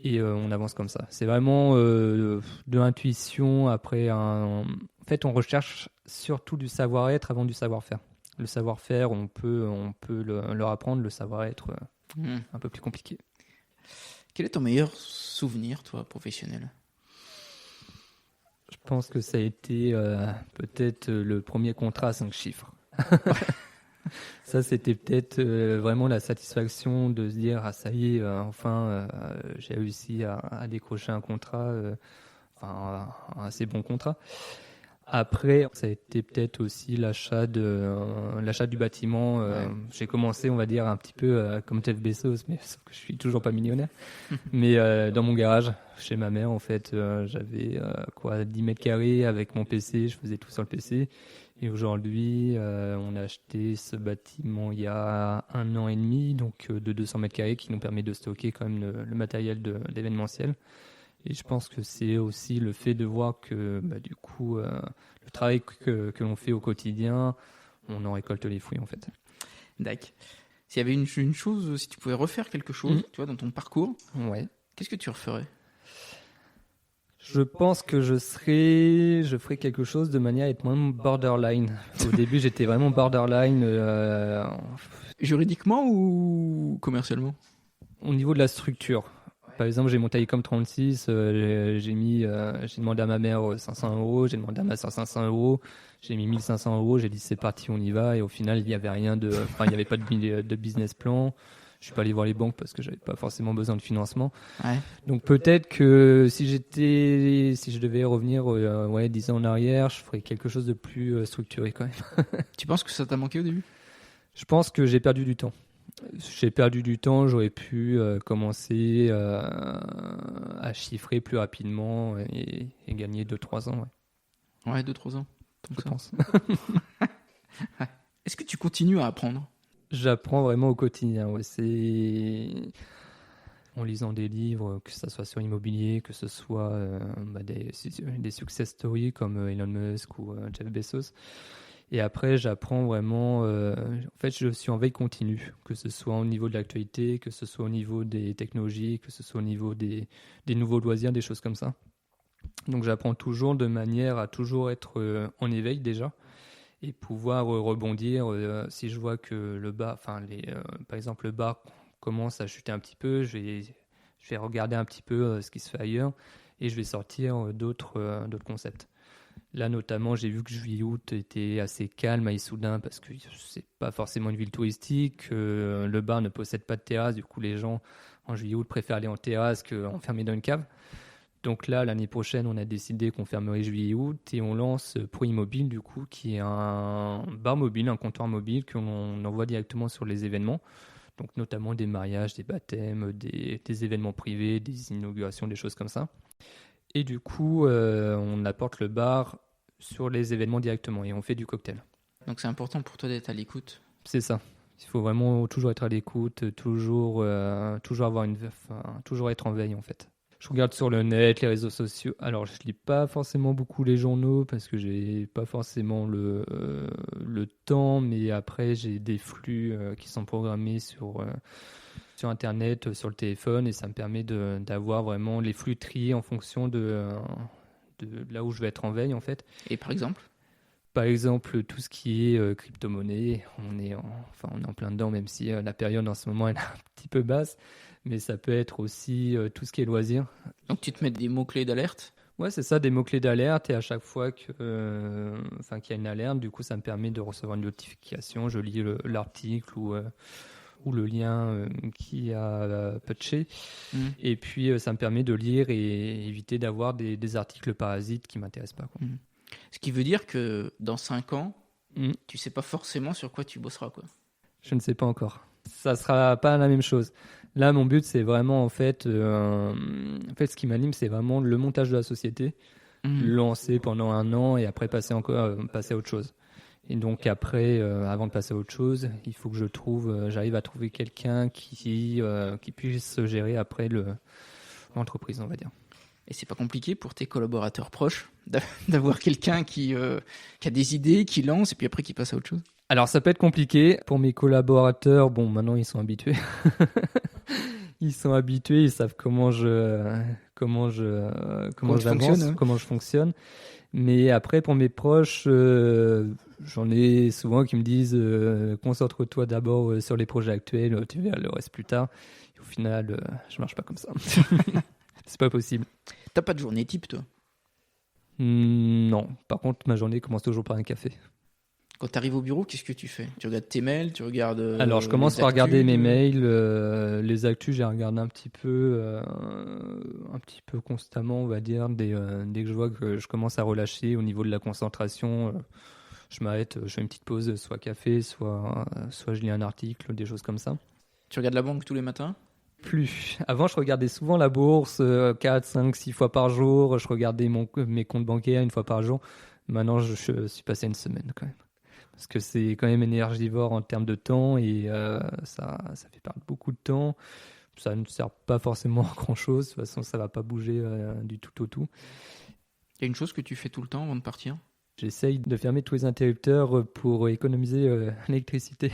[SPEAKER 2] Et on avance comme ça. C'est vraiment de l'intuition. Après, en fait, on recherche surtout du savoir-être avant du savoir-faire. Le savoir-faire, on peut leur apprendre. Le savoir-être, un peu plus compliqué.
[SPEAKER 1] Quel est ton meilleur souvenir, toi, professionnel ?
[SPEAKER 2] Je pense que ça a été peut-être le premier contrat à 5 chiffres. Ça, c'était peut-être vraiment la satisfaction de se dire « Ah, ça y est, enfin, j'ai réussi à décrocher un contrat, un assez bon contrat ». Après, ça a été peut-être aussi l'achat du bâtiment. J'ai commencé, on va dire, un petit peu comme Jeff Bezos, mais sauf que je suis toujours pas millionnaire. Mais dans mon garage, chez ma mère, en fait, j'avais 10 mètres carrés avec mon PC. Je faisais tout sur le PC. Et aujourd'hui, on a acheté ce bâtiment il y a 1 an et demi, donc de 200 mètres carrés, qui nous permet de stocker quand même le matériel d'événementiel. Et je pense que c'est aussi le fait de voir que du coup, le travail que l'on fait au quotidien, on en récolte les fruits en fait.
[SPEAKER 1] D'accord. S'il y avait une chose, si tu pouvais refaire quelque chose, tu vois, dans ton parcours, qu'est-ce que tu referais ?
[SPEAKER 2] Je pense que je ferais quelque chose de manière à être moins borderline. Au début, j'étais vraiment borderline.
[SPEAKER 1] Juridiquement ou commercialement ?
[SPEAKER 2] Au niveau de la structure. Par exemple, j'ai mon Taïcom 36, j'ai demandé à ma mère 500 €, j'ai demandé à ma soeur 500 €, j'ai mis 1 500 €, j'ai dit c'est parti, on y va. Et au final, il n'y avait rien il n'y avait pas de business plan. Je suis pas allé voir les banques parce que j'avais pas forcément besoin de financement. Ouais. Donc peut-être que si je devais revenir 10 ans en arrière, je ferais quelque chose de plus structuré quand même.
[SPEAKER 1] Tu penses que ça t'a manqué au début ?
[SPEAKER 2] Je pense que j'ai perdu du temps. J'aurais pu commencer à chiffrer plus rapidement et gagner 2-3 ans.
[SPEAKER 1] Ouais, 2-3 ans.
[SPEAKER 2] Je pense.
[SPEAKER 1] Ouais. Est-ce que tu continues à apprendre ?
[SPEAKER 2] J'apprends vraiment au quotidien. Ouais. C'est en lisant des livres, que ce soit sur l'immobilier, que ce soit des success stories comme Elon Musk ou Jeff Bezos. Et après, j'apprends vraiment. En fait, je suis en veille continue, que ce soit au niveau de l'actualité, que ce soit au niveau des technologies, que ce soit au niveau des nouveaux loisirs, des choses comme ça. Donc, j'apprends toujours de manière à toujours être en éveil déjà et pouvoir rebondir si je vois que le bas, par exemple, le bas commence à chuter un petit peu, je vais regarder un petit peu ce qui se fait ailleurs et je vais sortir d'autres concepts. Là, notamment, j'ai vu que juillet-août était assez calme à Issoudun parce que c'est pas forcément une ville touristique. Le bar ne possède pas de terrasse. Du coup, les gens, en juillet-août, préfèrent aller en terrasse qu'enfermés dans une cave. Donc là, l'année prochaine, on a décidé qu'on fermerait juillet-août et on lance Pro Immobile, du coup, qui est un bar mobile, un comptoir mobile qu'on envoie directement sur les événements. Donc notamment des mariages, des baptêmes, des événements privés, des inaugurations, des choses comme ça. Et du coup, on apporte le bar sur les événements directement et on fait du cocktail.
[SPEAKER 1] Donc c'est important pour toi d'être à l'écoute.
[SPEAKER 2] C'est ça. Il faut vraiment toujours être à l'écoute, toujours être en veille en fait. Je regarde sur le net, les réseaux sociaux. Alors je lis pas forcément beaucoup les journaux parce que j'ai pas forcément le temps, mais après j'ai des flux qui sont programmés sur Internet, sur le téléphone, et ça me permet d'avoir vraiment les flux triés en fonction de là où je vais être en veille, en fait.
[SPEAKER 1] Et par exemple ?
[SPEAKER 2] Par exemple, tout ce qui est crypto-monnaie, on est en plein dedans, même si la période en ce moment elle est un petit peu basse, mais ça peut être aussi tout ce qui est loisirs.
[SPEAKER 1] Donc tu te mets des mots-clés d'alerte ?
[SPEAKER 2] Ouais, c'est ça, des mots-clés d'alerte, et à chaque fois qu'il y a une alerte, du coup ça me permet de recevoir une notification, je lis l'article ou le lien qui a patché. Et puis ça me permet de lire et éviter d'avoir des articles parasites qui ne m'intéressent pas, quoi.
[SPEAKER 1] Ce qui veut dire que dans 5 ans, tu sais pas forcément sur quoi tu bosseras, quoi.
[SPEAKER 2] Je ne sais pas encore. Ça sera pas la même chose. Là, mon but, c'est vraiment, en fait, ce qui m'anime, c'est vraiment le montage de la société, le lancer pendant 1 an et après passer à autre chose. Et donc après, avant de passer à autre chose, il faut que j'arrive à trouver quelqu'un qui puisse gérer après l'entreprise, on va dire.
[SPEAKER 1] Et c'est pas compliqué pour tes collaborateurs proches d'avoir quelqu'un qui a des idées, qui lance et puis après qui passe à autre chose ?
[SPEAKER 2] Alors ça peut être compliqué pour mes collaborateurs. Bon, maintenant ils sont habitués. Ils sont habitués, ils savent comment je fonctionne. Mais après, pour mes proches, j'en ai souvent qui me disent concentre-toi d'abord sur les projets actuels, tu verras le reste plus tard. Et au final, je marche pas comme ça. C'est pas possible.
[SPEAKER 1] T'as pas de journée type, toi ?
[SPEAKER 2] Non. Par contre, ma journée commence toujours par un café.
[SPEAKER 1] Quand tu arrives au bureau, qu'est-ce que tu fais ? Tu regardes tes mails, tu regardes
[SPEAKER 2] Alors, je commence par regarder mes mails, les actus, j'ai regardé un petit peu constamment, on va dire, dès que je vois que je commence à relâcher au niveau de la concentration. Je m'arrête, je fais une petite pause, soit café, soit je lis un article, des choses comme ça.
[SPEAKER 1] Tu regardes la banque tous les matins ?
[SPEAKER 2] Plus. Avant, je regardais souvent la bourse 4, 5, 6 fois par jour. Je regardais mes comptes bancaires 1 fois par jour. Maintenant, je suis passé à 1 semaine quand même. Parce que c'est quand même énergivore en termes de temps et ça fait perdre beaucoup de temps. Ça ne sert pas forcément à grand-chose. De toute façon, ça ne va pas bouger du tout au tout.
[SPEAKER 1] Il y a une chose que tu fais tout le temps avant de partir ?
[SPEAKER 2] J'essaye de fermer tous les interrupteurs pour économiser l'électricité.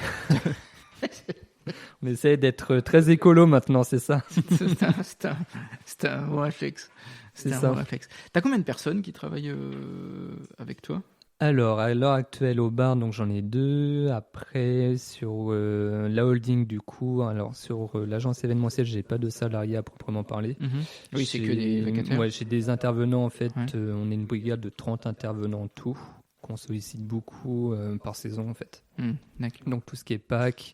[SPEAKER 2] On essaie d'être très écolo maintenant, c'est ça.
[SPEAKER 1] C'est un bon réflexe. Bon réflexe. T'as combien de personnes qui travaillent avec toi ?
[SPEAKER 2] Alors, à l'heure actuelle au bar, donc j'en ai 2. Après, sur la holding, du coup, alors sur l'agence événementielle, j'ai pas de salariés à proprement parler.
[SPEAKER 1] Oui, c'est que des vacataires.
[SPEAKER 2] Ouais, j'ai des intervenants en fait. Ouais. On est une brigade de 30 intervenants en tout, qu'on sollicite beaucoup par saison en fait.
[SPEAKER 1] D'accord.
[SPEAKER 2] Donc tout ce qui est Pâques,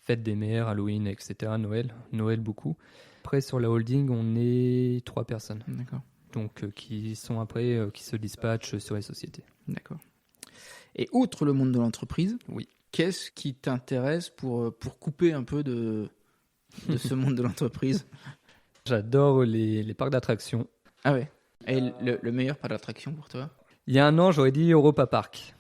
[SPEAKER 2] fête des mères, Halloween, etc. Noël beaucoup. Après, sur la holding, on est 3 personnes.
[SPEAKER 1] D'accord.
[SPEAKER 2] Donc qui se dispatchent sur les sociétés.
[SPEAKER 1] D'accord. Et outre le monde de l'entreprise,
[SPEAKER 2] oui,
[SPEAKER 1] Qu'est-ce qui t'intéresse pour couper un peu de ce monde de l'entreprise?
[SPEAKER 2] J'adore les parcs d'attractions.
[SPEAKER 1] Ah ouais. Et le meilleur parc d'attraction pour toi?
[SPEAKER 2] Il y a un an, j'aurais dit Europa Park.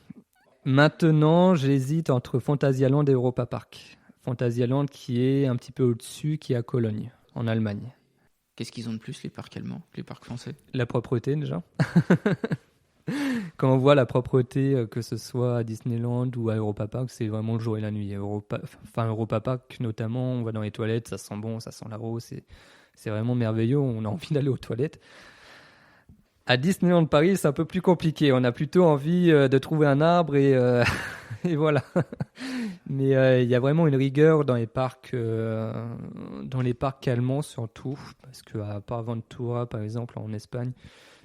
[SPEAKER 2] Maintenant, j'hésite entre Phantasialand et Europa Park. Phantasialand qui est un petit peu au-dessus, qui est à Cologne, en Allemagne.
[SPEAKER 1] Qu'est-ce qu'ils ont de plus, les parcs allemands, les parcs français?
[SPEAKER 2] La propreté, déjà. Quand on voit la propreté, que ce soit à Disneyland ou à Europa Park, c'est vraiment le jour et la nuit. Europa Park, notamment, on va dans les toilettes, ça sent bon, ça sent la rose, c'est vraiment merveilleux, on a envie d'aller aux toilettes. À Disneyland Paris, c'est un peu plus compliqué. On a plutôt envie de trouver un arbre et voilà. Mais il y a vraiment une rigueur dans les parcs allemands surtout, parce qu'à part Ventura, par exemple, en Espagne,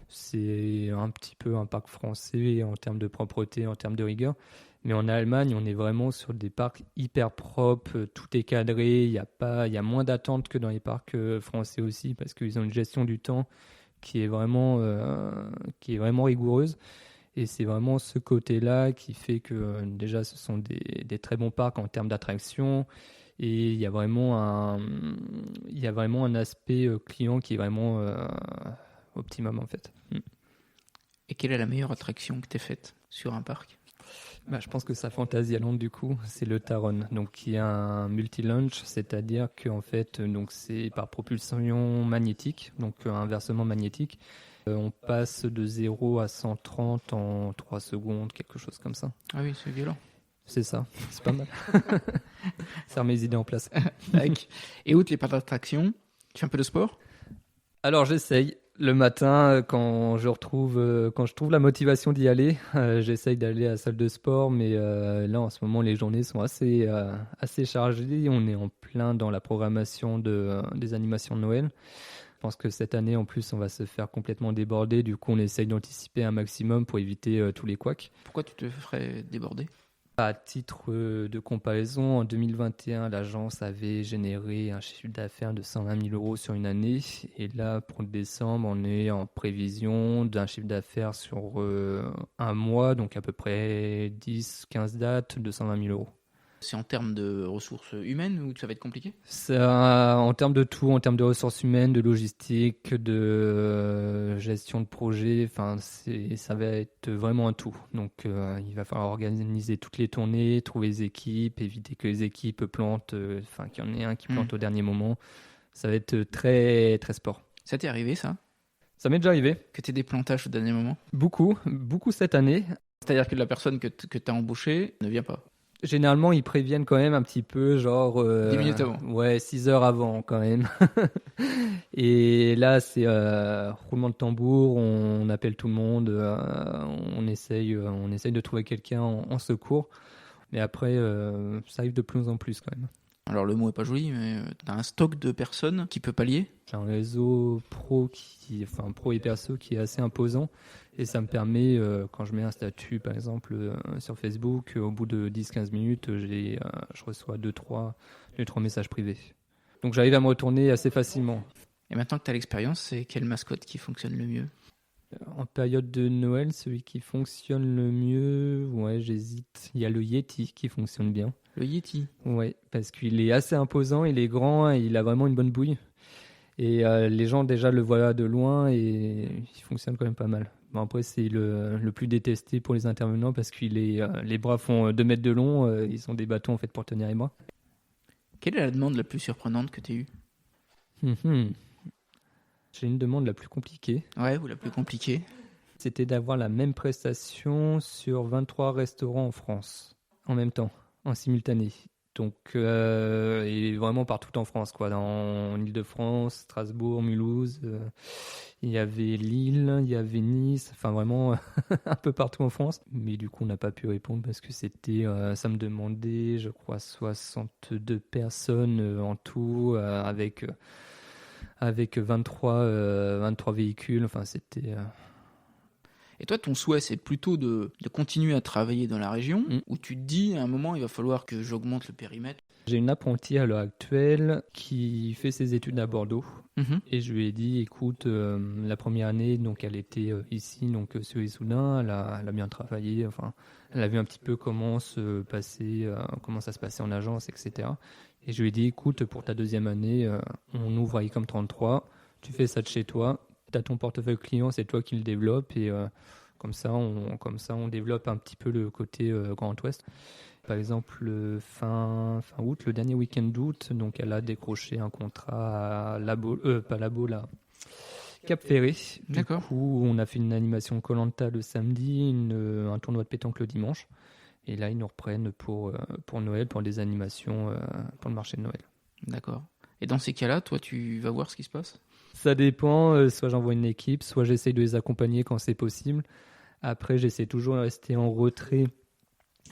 [SPEAKER 2] c'est un petit peu un parc français en termes de propreté, en termes de rigueur. Mais en Allemagne, on est vraiment sur des parcs hyper propres, tout est cadré, il y a moins d'attente que dans les parcs français aussi, parce qu'ils ont une gestion du temps qui est vraiment rigoureuse. Et c'est vraiment ce côté-là qui fait que déjà ce sont des très bons parcs en termes d'attraction. Et il y a vraiment un aspect client qui est vraiment optimum en fait.
[SPEAKER 1] Et quelle est la meilleure attraction que tu aies faite sur un parc?
[SPEAKER 2] Je pense que ça Phantasialand du coup, c'est le Taron, donc qui est un multi-launch, c'est-à-dire qu'en fait, donc c'est par propulsion magnétique, donc un versement magnétique. On passe de 0 à 130 en 3 secondes, quelque chose comme ça.
[SPEAKER 1] Ah oui, c'est violent.
[SPEAKER 2] C'est ça, c'est pas mal. Ça remet les idées en place.
[SPEAKER 1] Et outre les parcs d'attraction, tu fais un peu de sport?
[SPEAKER 2] Alors j'essaye. Le matin, quand je trouve la motivation d'y aller, j'essaye d'aller à la salle de sport, mais là en ce moment les journées sont assez chargées. On est en plein dans la programmation des animations de Noël. Je pense que cette année en plus on va se faire complètement déborder, du coup on essaye d'anticiper un maximum pour éviter tous les couacs.
[SPEAKER 1] Pourquoi tu te ferais déborder?
[SPEAKER 2] À titre de comparaison, en 2021, l'agence avait généré un chiffre d'affaires de 120 000 euros sur une année. Et là, pour décembre, on est en prévision d'un chiffre d'affaires sur un mois, donc à peu près 10-15 dates, de 120 000 euros.
[SPEAKER 1] C'est en termes de ressources humaines ou ça va être compliqué?
[SPEAKER 2] En termes de tout, en termes de ressources humaines, de logistique, de gestion de projet, ça va être vraiment un tout. Donc il va falloir organiser toutes les tournées, trouver les équipes, éviter que les équipes plantent, qu'il y en ait un qui plante au dernier moment. Ça va être très, très sport.
[SPEAKER 1] Ça t'est arrivé ça?
[SPEAKER 2] Ça m'est déjà arrivé.
[SPEAKER 1] Que tu aies des plantages au dernier moment?
[SPEAKER 2] Beaucoup cette année.
[SPEAKER 1] C'est-à-dire que la personne que tu as embauchée ne vient pas?
[SPEAKER 2] Généralement, ils préviennent quand même un petit peu, genre...
[SPEAKER 1] 10 minutes avant.
[SPEAKER 2] Ouais, 6 heures avant quand même. Et là, c'est roulement de tambour, on appelle tout le monde, on essaye de trouver quelqu'un en secours. Mais après, ça arrive de plus en plus quand même.
[SPEAKER 1] Alors le mot est pas joli, mais tu as un stock de personnes qui peut pallier?
[SPEAKER 2] J'ai un réseau pro et perso qui est assez imposant. Et ça me permet, quand je mets un statut, par exemple, sur Facebook, au bout de 10-15 minutes, je reçois 2-3 messages privés. Donc j'arrive à me retourner assez facilement.
[SPEAKER 1] Et maintenant que tu as l'expérience, c'est quelle mascotte qui fonctionne le mieux?
[SPEAKER 2] En période de Noël, celui qui fonctionne le mieux, ouais, j'hésite. Il y a le Yeti qui fonctionne bien.
[SPEAKER 1] Le Yeti?
[SPEAKER 2] Ouais, parce qu'il est assez imposant, il est grand, et il a vraiment une bonne bouille. Et les gens déjà le voient de loin et il fonctionne quand même pas mal. Bon, après, c'est le plus détesté pour les intervenants parce que les bras font 2 mètres de long, ils ont des bâtons en fait pour tenir les bras.
[SPEAKER 1] Quelle est la demande la plus surprenante que tu as eue?
[SPEAKER 2] J'ai une demande la plus compliquée.
[SPEAKER 1] Ouais, ou la plus compliquée?
[SPEAKER 2] C'était d'avoir la même prestation sur 23 restaurants en France, en même temps, en simultané. Donc, et vraiment partout en France, quoi. En Île-de-France, Strasbourg, Mulhouse, il y avait Lille, il y avait Nice, enfin vraiment un peu partout en France. Mais du coup, on n'a pas pu répondre parce que ça me demandait, je crois, 62 personnes en tout, avec 23 véhicules. Enfin, c'était...
[SPEAKER 1] Et toi, ton souhait, c'est plutôt de continuer à travailler dans la région, où tu te dis, à un moment, il va falloir que j'augmente le périmètre?
[SPEAKER 2] J'ai une apprentie à l'heure actuelle qui fait ses études à Bordeaux Et je lui ai dit, écoute, la première année, donc elle était ici, donc sur Issoudun, elle a bien travaillé, enfin, elle a vu un petit peu comment ça se passait en agence, etc. Et je lui ai dit, écoute, pour ta deuxième année, on ouvre ICOM 33, tu fais ça de chez toi, tu as ton portefeuille client, c'est toi qui le développe, et comme ça, on développe un petit peu le côté Grand Ouest. Par exemple, fin août, le dernier week-end d'août, donc elle a décroché un contrat à Cap Ferré.
[SPEAKER 1] D'accord.
[SPEAKER 2] Du coup, on a fait une animation Koh-Lanta le samedi, un tournoi de pétanque le dimanche. Et là, ils nous reprennent pour Noël, pour des animations pour le marché de Noël.
[SPEAKER 1] D'accord. Et dans ces cas-là, toi, tu vas voir ce qui se passe ?
[SPEAKER 2] Ça dépend. Soit j'envoie une équipe, soit j'essaye de les accompagner quand c'est possible. Après, j'essaie toujours de rester en retrait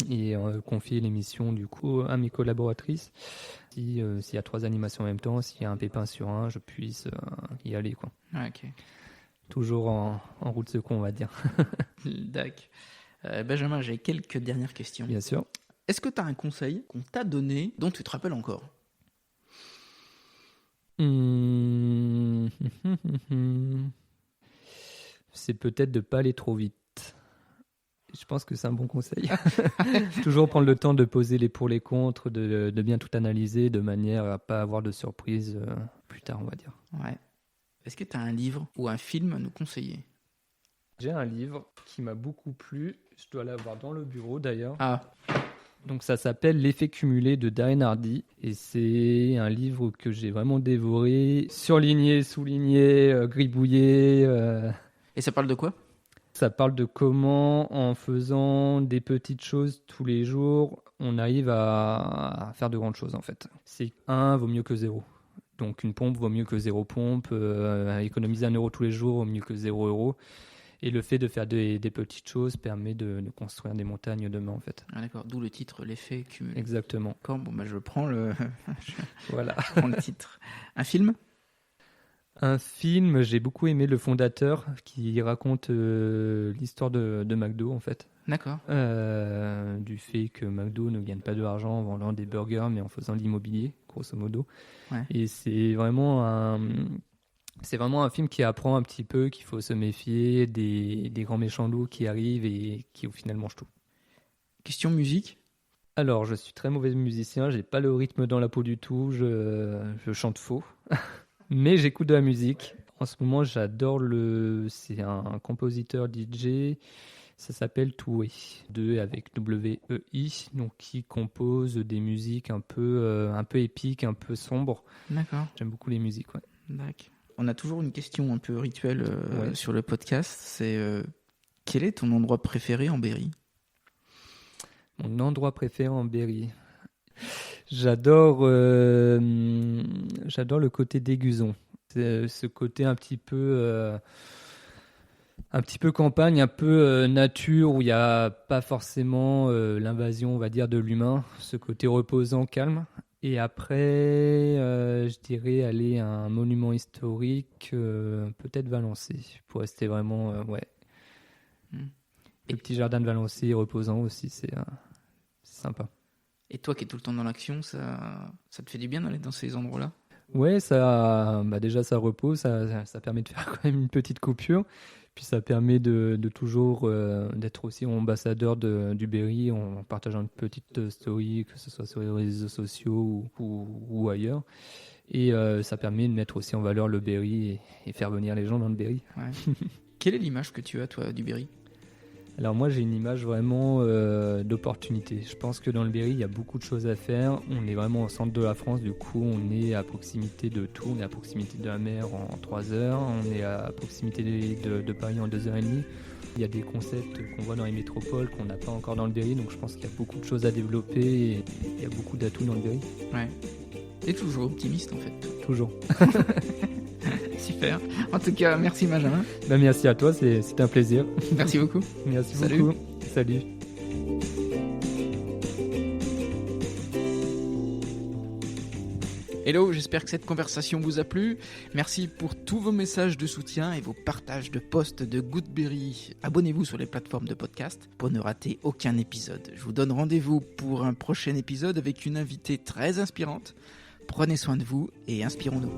[SPEAKER 2] et confier l'émission du coup à mes collaboratrices. S'il y a 3 animations en même temps, s'il y a un pépin sur un, je puisse y aller, quoi.
[SPEAKER 1] Ah, ok.
[SPEAKER 2] Toujours en route de secours, on va dire.
[SPEAKER 1] D'accord. Benjamin, j'ai quelques dernières questions.
[SPEAKER 2] Bien sûr.
[SPEAKER 1] Est-ce que tu as un conseil qu'on t'a donné dont tu te rappelles encore ?
[SPEAKER 2] C'est peut-être de ne pas aller trop vite. Je pense que c'est un bon conseil. Toujours prendre le temps de poser les pour les contre, de bien tout analyser de manière à ne pas avoir de surprise plus tard, on va dire.
[SPEAKER 1] Ouais. Est-ce que tu as un livre ou un film à nous conseiller ?
[SPEAKER 2] J'ai un livre qui m'a beaucoup plu. Je dois l'avoir dans le bureau d'ailleurs.
[SPEAKER 1] Ah.
[SPEAKER 2] Donc ça s'appelle L'effet cumulé de Darren Hardy. Et c'est un livre que j'ai vraiment dévoré, surligné, souligné, gribouillé.
[SPEAKER 1] Et ça parle de quoi ?
[SPEAKER 2] Ça parle de comment, en faisant des petites choses tous les jours, on arrive à faire de grandes choses en fait. C'est 1 vaut mieux que 0. Donc une pompe vaut mieux que 0 pompe. Économiser 1 euro tous les jours vaut mieux que 0 euro. Et le fait de faire des petites choses permet de construire des montagnes demain en fait.
[SPEAKER 1] Ah d'accord, d'où le titre, l'effet cumulé.
[SPEAKER 2] Exactement.
[SPEAKER 1] D'accord, bon je prends le...
[SPEAKER 2] Voilà.
[SPEAKER 1] Je prends le titre. Un film ?
[SPEAKER 2] Un film, j'ai beaucoup aimé Le Fondateur, qui raconte l'histoire de McDo en fait.
[SPEAKER 1] D'accord.
[SPEAKER 2] Du fait que McDo ne gagne pas de l'argent en vendant des burgers, mais en faisant de l'immobilier, grosso modo. Ouais. Et c'est vraiment un film qui apprend un petit peu qu'il faut se méfier des grands méchants loups qui arrivent et qui au final mangent tout.
[SPEAKER 1] Question musique ?
[SPEAKER 2] Alors, je suis très mauvais musicien, j'ai pas le rythme dans la peau du tout, je chante faux. Mais j'écoute de la musique. En ce moment, c'est un compositeur DJ, ça s'appelle Toué, avec W-E-I, donc qui compose des musiques un peu épiques, un peu sombres.
[SPEAKER 1] D'accord.
[SPEAKER 2] J'aime beaucoup les musiques, ouais.
[SPEAKER 1] D'accord. On a toujours une question un peu rituelle sur le podcast, c'est quel est ton endroit préféré en Berry ?
[SPEAKER 2] Mon endroit préféré en Berry. J'adore le côté d'Aiguzon. C'est ce côté un petit peu campagne, un peu nature, où il n'y a pas forcément l'invasion, on va dire, de l'humain. Ce côté reposant, calme. Et après, je dirais aller à un monument historique, peut-être Valençay, pour rester vraiment, Le petit jardin de Valençay, reposant aussi, c'est sympa.
[SPEAKER 1] Et toi qui es tout le temps dans l'action, ça te fait du bien d'aller dans ces endroits-là ?
[SPEAKER 2] Ouais, déjà ça repose, ça permet de faire quand même une petite coupure, puis ça permet de toujours d'être aussi ambassadeur du Berry en partageant une petite story, que ce soit sur les réseaux sociaux ou ailleurs. Et ça permet de mettre aussi en valeur le Berry et faire venir les gens dans le Berry.
[SPEAKER 1] Ouais. Quelle est l'image que tu as, toi, du Berry ?
[SPEAKER 2] Alors moi, j'ai une image vraiment d'opportunité. Je pense que dans le Berry, il y a beaucoup de choses à faire. On est vraiment au centre de la France, du coup, on est à proximité de tout. On est à proximité de la mer en 3 heures. On est à proximité de Paris en 2h30. Il y a des concepts qu'on voit dans les métropoles qu'on n'a pas encore dans le Berry. Donc je pense qu'il y a beaucoup de choses à développer et il y a beaucoup d'atouts dans le Berry.
[SPEAKER 1] Ouais. Et toujours optimiste, en fait.
[SPEAKER 2] Toujours.
[SPEAKER 1] Super. En tout cas, merci Benjamin.
[SPEAKER 2] Merci à toi, c'était un plaisir.
[SPEAKER 1] Merci beaucoup.
[SPEAKER 2] Merci
[SPEAKER 1] Salut.
[SPEAKER 2] beaucoup. Salut.
[SPEAKER 1] Hello, j'espère que cette conversation vous a plu. Merci pour tous vos messages de soutien et vos partages de posts de Goodberry. Abonnez-vous sur les plateformes de podcast pour ne rater aucun épisode. Je vous donne rendez-vous pour un prochain épisode avec une invitée très inspirante. Prenez soin de vous et inspirons-nous.